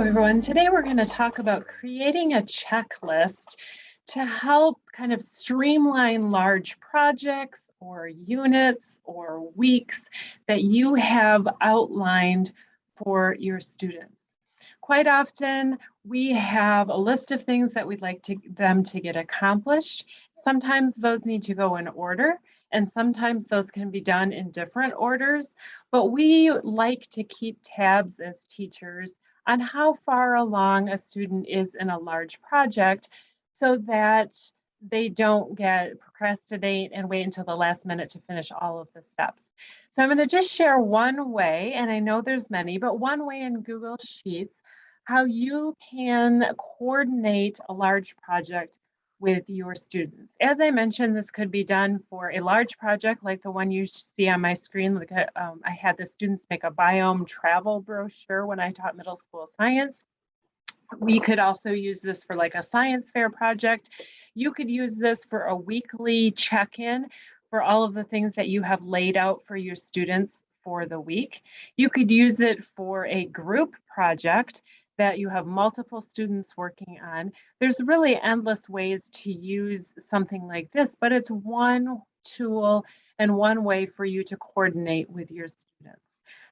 Hello, everyone. Today we're going to talk about creating a checklist to help kind of streamline large projects or units or weeks that you have outlined for your students. Quite often, we have a list of things that we'd like them to get accomplished. Sometimes those need to go in order, and sometimes those can be done in different orders, but we like to keep tabs as teachers on how far along a student is in a large project so that they don't procrastinate and wait until the last minute to finish all of the steps. So I'm going to just share one way, and I know there's many, but one way in Google Sheets, how you can coordinate a large project with your students. As I mentioned, this could be done for a large project like the one you see on my screen. I had the students make a biome travel brochure when I taught middle school science. We could also use this for like a science fair project. You could use this for a weekly check-in for all of the things that you have laid out for your students for the week. You could use it for a group project that you have multiple students working on. There's really endless ways to use something like this, but it's one tool and one way for you to coordinate with your students.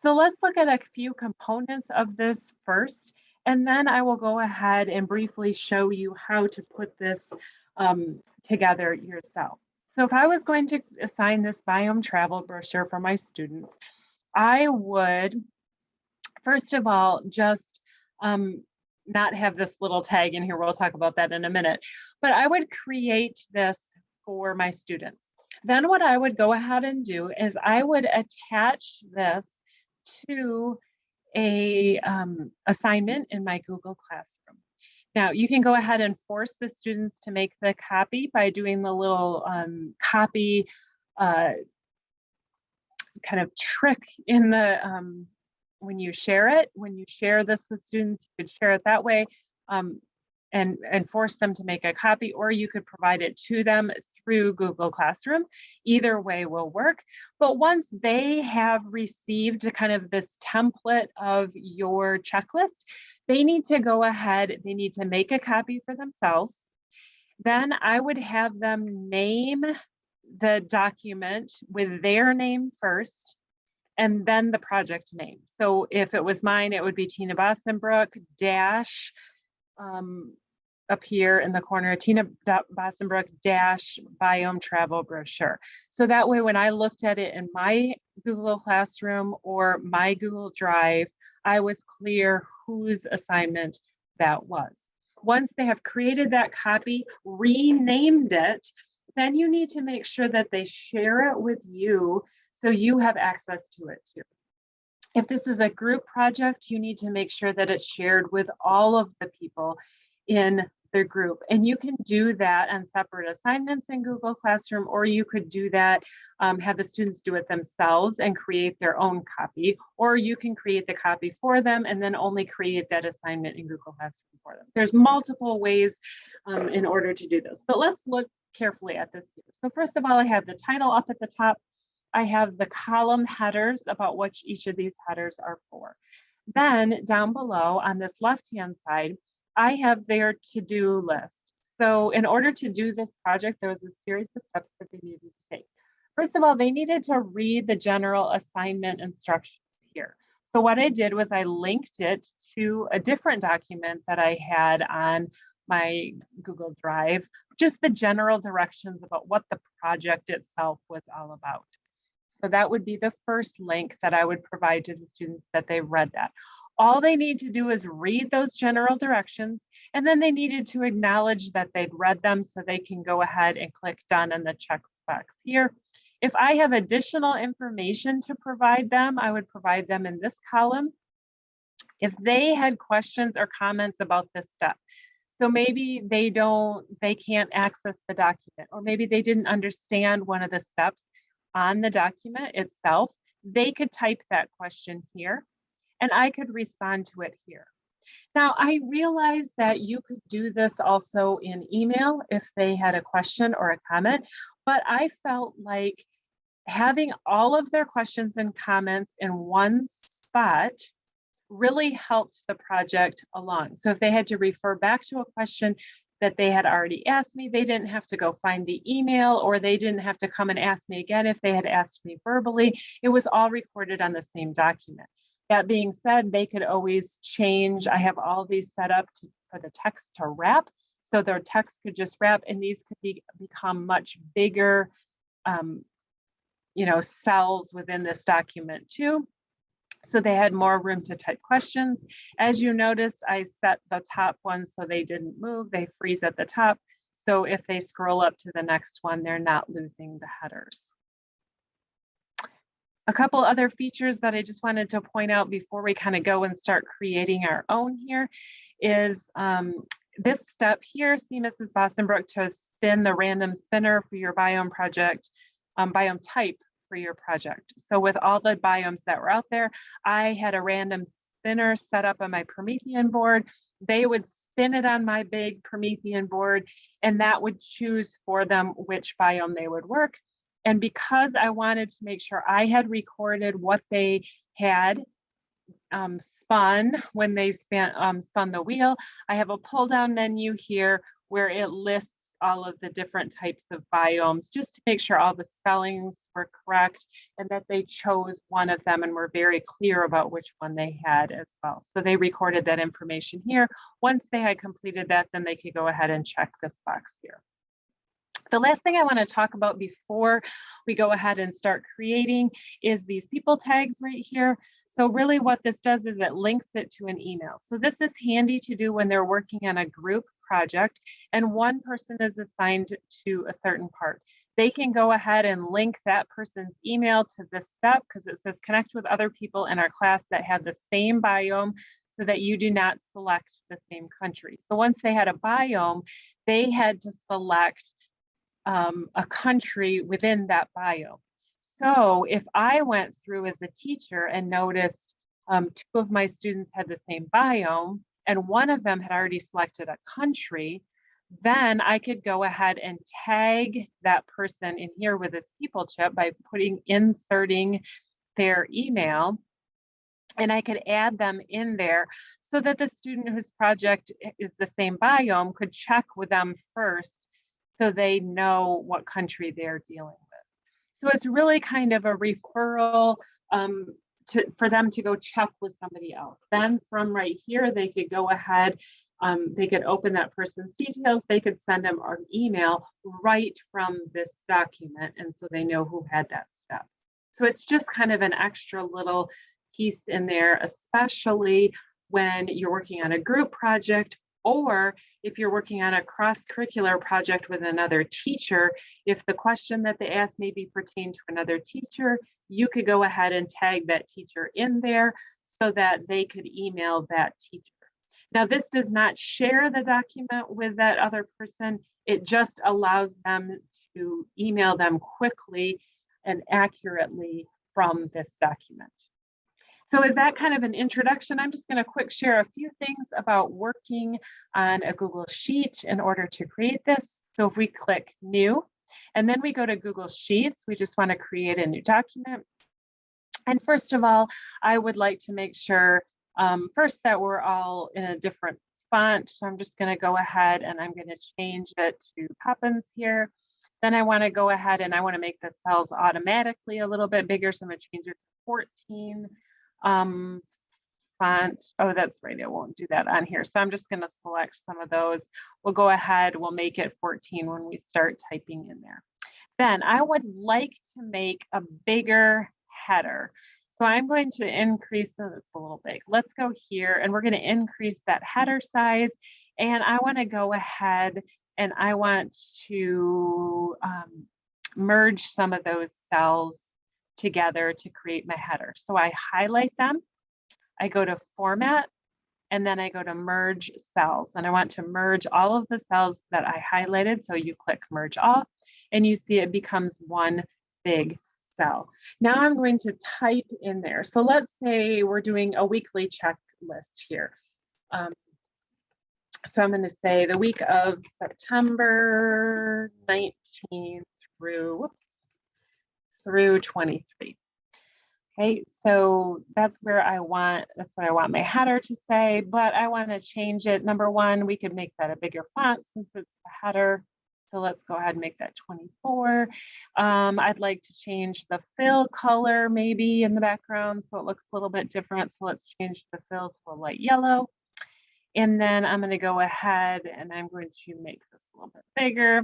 So let's look at a few components of this first, and then I will go ahead and briefly show you how to put this together yourself. So if I was going to assign this biome travel brochure for my students, I would, first of all, just not have this little tag in here. We'll talk about that in a minute, but I would create this for my students. Then what I would go ahead and do is I would attach this to a assignment in my Google Classroom. Now you can go ahead and force the students to make the copy by doing the little copy kind of trick in the when you share this with students, you could share it that way and force them to make a copy, or you could provide it to them through Google Classroom. Either way will work. But once they have received kind of this template of your checklist, they need to go ahead, they need to make a copy for themselves. Then I would have them name the document with their name first, and then the project name. So if it was mine, it would be Tina Bossenbrook dash up here in the corner, Tina Bossenbrook dash biome travel brochure. So that way, when I looked at it in my Google Classroom or my Google Drive, I was clear whose assignment that was. Once they have created that copy, renamed it, then you need to make sure that they share it with you so you have access to it too. If this is a group project, you need to make sure that it's shared with all of the people in the group. And you can do that on separate assignments in Google Classroom, or you could do that, have the students do it themselves and create their own copy, or you can create the copy for them and then only create that assignment in Google Classroom for them. There's multiple ways in order to do this, but let's look carefully at this here. So first of all, I have the title up at the top. I have the column headers about what each of these headers are for. Then down below on this left-hand side, I have their to-do list. So in order to do this project, there was a series of steps that they needed to take. First of all, they needed to read the general assignment instructions here. So what I did was I linked it to a different document that I had on my Google Drive, just the general directions about what the project itself was all about. So that would be the first link that I would provide to the students that they read that. All they need to do is read those general directions, and then they needed to acknowledge that they'd read them so they can go ahead and click done in the check box here. If I have additional information to provide them, I would provide them in this column. If they had questions or comments about this step, so maybe they can't access the document, or maybe they didn't understand one of the steps on the document itself, they could type that question here and I could respond to it here. Now, I realize that you could do this also in email if they had a question or a comment, but I felt like having all of their questions and comments in one spot really helped the project along. So if they had to refer back to a question that they had already asked me, they didn't have to go find the email, or they didn't have to come and ask me again if they had asked me verbally. It was all recorded on the same document. That being said, they could always change. I have all these set up for the text to wrap. So their text could just wrap, and these could become much bigger cells within this document too. So they had more room to type questions. As you noticed, I set the top ones so they didn't move. They freeze at the top. So if they scroll up to the next one, they're not losing the headers. A couple other features that I just wanted to point out before we kind of go and start creating our own here is this step here. See Mrs. Bostonbrook to spin the random spinner for your biome project, biome type for your project. So with all the biomes that were out there, I had a random spinner set up on my Promethean board. They would spin it on my big Promethean board, and that would choose for them which biome they would work. And because I wanted to make sure I had recorded what they had spun when they spun the wheel, I have a pull down menu here where it lists all of the different types of biomes, just to make sure all the spellings were correct and that they chose one of them and were very clear about which one they had as well. So they recorded that information here. Once they had completed that, then they could go ahead and check this box here. The last thing I want to talk about before we go ahead and start creating is these people tags right here. So really what this does is it links it to an email. So this is handy to do when they're working on a group project and one person is assigned to a certain part. They can go ahead and link that person's email to this step because it says connect with other people in our class that have the same biome so that you do not select the same country. So once they had a biome, they had to select a country within that biome. So if I went through as a teacher and noticed two of my students had the same biome and one of them had already selected a country, then I could go ahead and tag that person in here with this people chip by inserting their email, and I could add them in there so that the student whose project is the same biome could check with them first so they know what country they're dealing with. So it's really kind of a referral for them to go check with somebody else. Then from right here, they could go ahead, they could open that person's details, they could send them an email right from this document, and so they know who had that step. So it's just kind of an extra little piece in there, especially when you're working on a group project, or if you're working on a cross-curricular project with another teacher. If the question that they asked maybe pertained to another teacher, you could go ahead and tag that teacher in there so that they could email that teacher. Now, this does not share the document with that other person. It just allows them to email them quickly and accurately from this document. So is that kind of an introduction? I'm just going to quick share a few things about working on a Google Sheet in order to create this. So if we click New, and then we go to Google Sheets, we just want to create a new document. And first of all, I would like to make sure first that we're all in a different font. So I'm just going to go ahead and I'm going to change it to Poppins here. Then I want to go ahead and I want to make the cells automatically a little bit bigger. So I'm going to change it to 14. Font. Oh, that's right. It won't do that on here. So I'm just going to select some of those. We'll go ahead. We'll make it 14 when we start typing in there. Then I would like to make a bigger header. So I'm going to increase, so it's a little big. Let's go here and we're going to increase that header size. And I want to go ahead and I want to merge some of those cells together to create my header. So I highlight them, I go to Format, and then I go to Merge Cells. And I want to merge all of the cells that I highlighted. So you click Merge All, and you see it becomes one big cell. Now I'm going to type in there. So let's say we're doing a weekly checklist here. So I'm going to say the week of September 19th through 23. Okay, so that's what I want my header to say, but I want to change it. Number one, we could make that a bigger font since it's the header. So let's go ahead and make that 24. I'd like to change the fill color maybe in the background so it looks a little bit different. So let's change the fill to a light yellow. And then I'm going to go ahead and I'm going to make this a little bit bigger,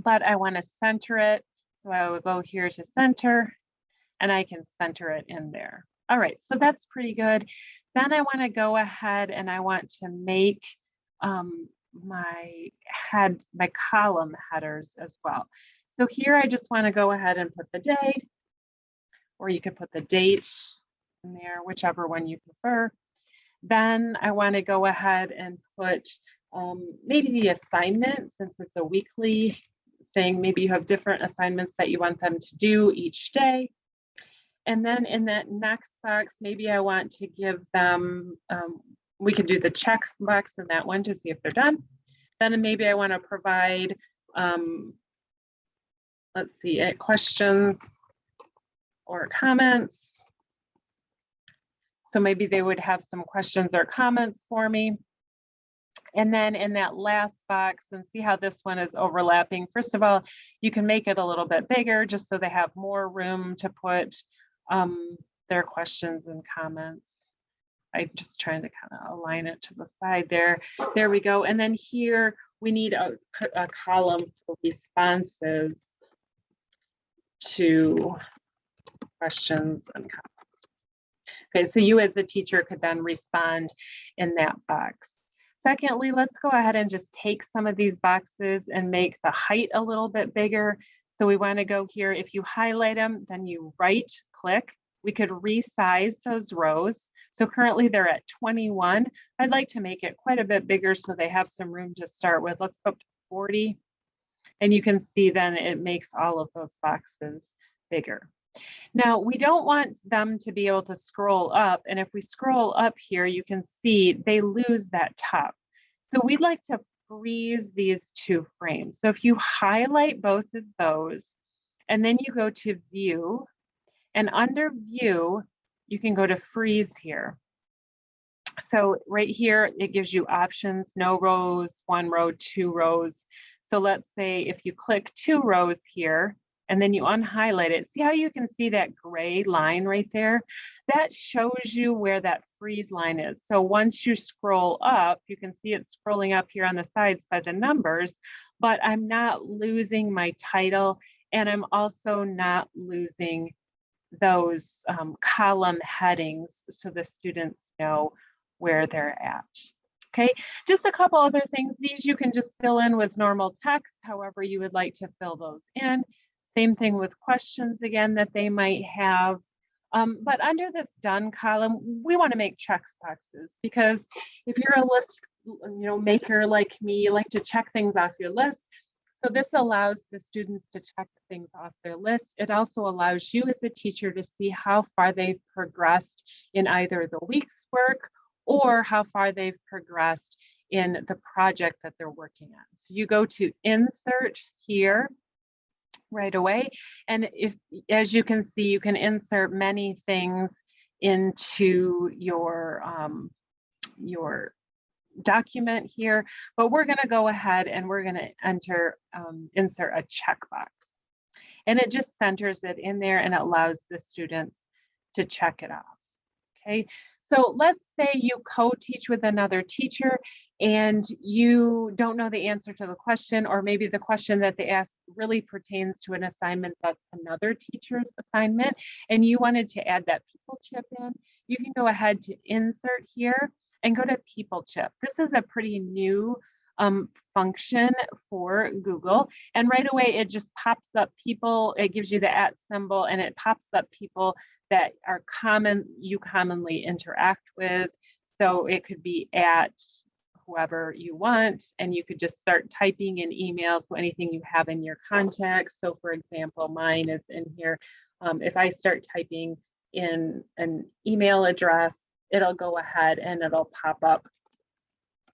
but I want to center it. So I will go here to center and I can center it in there. All right, so that's pretty good. Then I want to go ahead and I want to make my column headers as well. So here I just want to go ahead and put the day, or you could put the date in there, whichever one you prefer. Then I want to go ahead and put maybe the assignment, since it's a weekly thing. Maybe you have different assignments that you want them to do each day. And then in that next box, maybe I want to give them, we could do the checks box in that one to see if they're done. Then maybe I want to provide, let's see, questions or comments. So maybe they would have some questions or comments for me. And then in that last box, and see how this one is overlapping. First of all, you can make it a little bit bigger just so they have more room to put their questions and comments. I'm just trying to kind of align it to the side there. There we go. And then here we need a column for responses to questions and comments. Okay, so you as a teacher could then respond in that box. Secondly, let's go ahead and just take some of these boxes and make the height a little bit bigger. So we want to go here. If you highlight them, then you right click. We could resize those rows. So currently they're at 21. I'd like to make it quite a bit bigger so they have some room to start with. Let's go up to 40. And you can see then it makes all of those boxes bigger. Now, we don't want them to be able to scroll up. And if we scroll up here, you can see they lose that top. So we'd like to freeze these two frames. So if you highlight both of those, and then you go to view, and under view, you can go to freeze here. So right here, it gives you options, no rows, 1 row, 2 rows. So let's say if you click 2 rows here, and then you unhighlight it, see how you can see that gray line right there? That shows you where that freeze line is. So once you scroll up, you can see it scrolling up here on the sides by the numbers, but I'm not losing my title, and I'm also not losing those column headings so the students know where they're at. Okay, just a couple other things. These you can just fill in with normal text, however you would like to fill those in. Same thing with questions again that they might have. But under this done column, we want to make check boxes, because if you're a list maker like me, you like to check things off your list. So this allows the students to check things off their list. It also allows you as a teacher to see how far they've progressed in either the week's work or how far they've progressed in the project that they're working on. So you go to insert here right away. And as you can see, you can insert many things into your document here, but we're going to go ahead and we're going to insert a checkbox. And it just centers it in there and it allows the students to check it off. Okay, so let's say you co-teach with another teacher and you don't know the answer to the question, or maybe the question that they asked really pertains to an assignment that's another teacher's assignment, and you wanted to add that people chip in. You can go ahead to insert here and go to people chip. This is a pretty new function for Google, and right away it just pops up people. It gives you the @ symbol and it pops up people that are you commonly interact with. So it could be at whoever you want, and you could just start typing in emails, so anything you have in your contacts. So for example, mine is in here. If I start typing in an email address, it'll go ahead and it'll pop up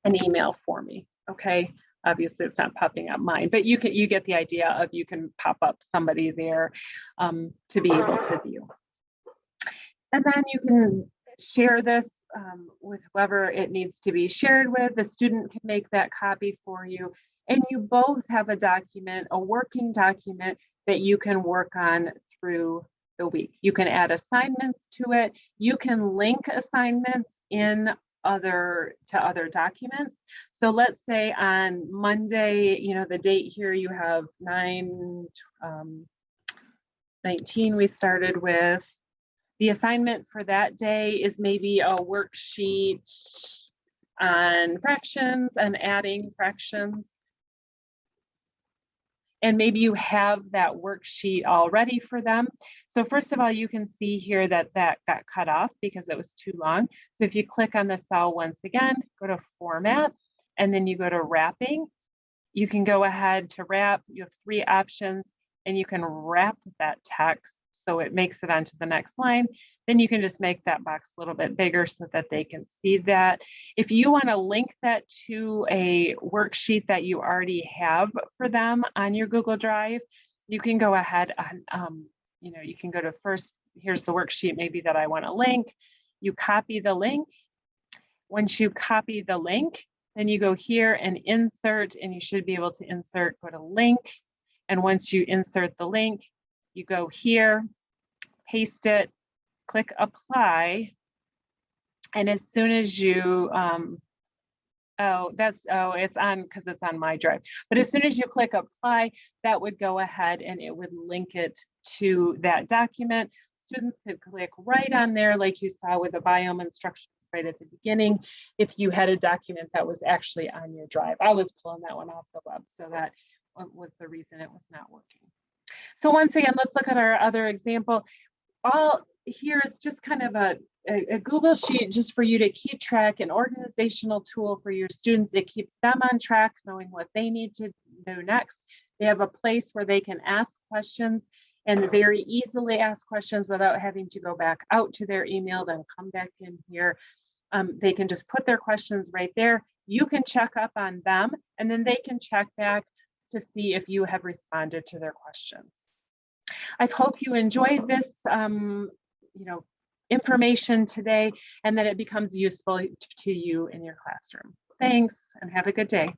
an email for me. Okay, obviously it's not popping up mine, but you get the idea of you can pop up somebody there to be able to view. And then you can share this with whoever it needs to be shared with. The student can make that copy for you. And you both have a document, a working document that you can work on through the week. You can add assignments to it. You can link assignments in other documents. So let's say on Monday, you know, the date here you have 9/19 we started with. The assignment for that day is maybe a worksheet on fractions and adding fractions. And maybe you have that worksheet already for them. So first of all, you can see here that that got cut off because it was too long. So if you click on the cell once again, go to Format, and then you go to Wrapping. You can go ahead to wrap. You have 3 options, and you can wrap that text so it makes it onto the next line. Then you can just make that box a little bit bigger so that they can see that. If you want to link that to a worksheet that you already have for them on your Google Drive, you can go ahead and, you know, you can go to first, here's the worksheet maybe that I want to link. You copy the link. Once you copy the link, then you go here and insert, and you should be able to insert, go to link. And once you insert the link, you go here, paste it, click apply. And as soon as you, it's on, because it's on my drive. But as soon as you click apply, that would go ahead and it would link it to that document. Students could click right on there, like you saw with the biome instructions right at the beginning, if you had a document that was actually on your drive. I was pulling that one off the web, so that was the reason it was not working. So once again, let's look at our other example. All here is just kind of a Google sheet just for you to keep track, an organizational tool for your students. It keeps them on track, knowing what they need to do next. They have a place where they can ask questions and very easily ask questions without having to go back out to their email, then come back in here. They can just put their questions right there. You can check up on them, and then they can check back to see if you have responded to their questions. I hope you enjoyed this, you know, information today, and that it becomes useful to you in your classroom. Thanks, and have a good day.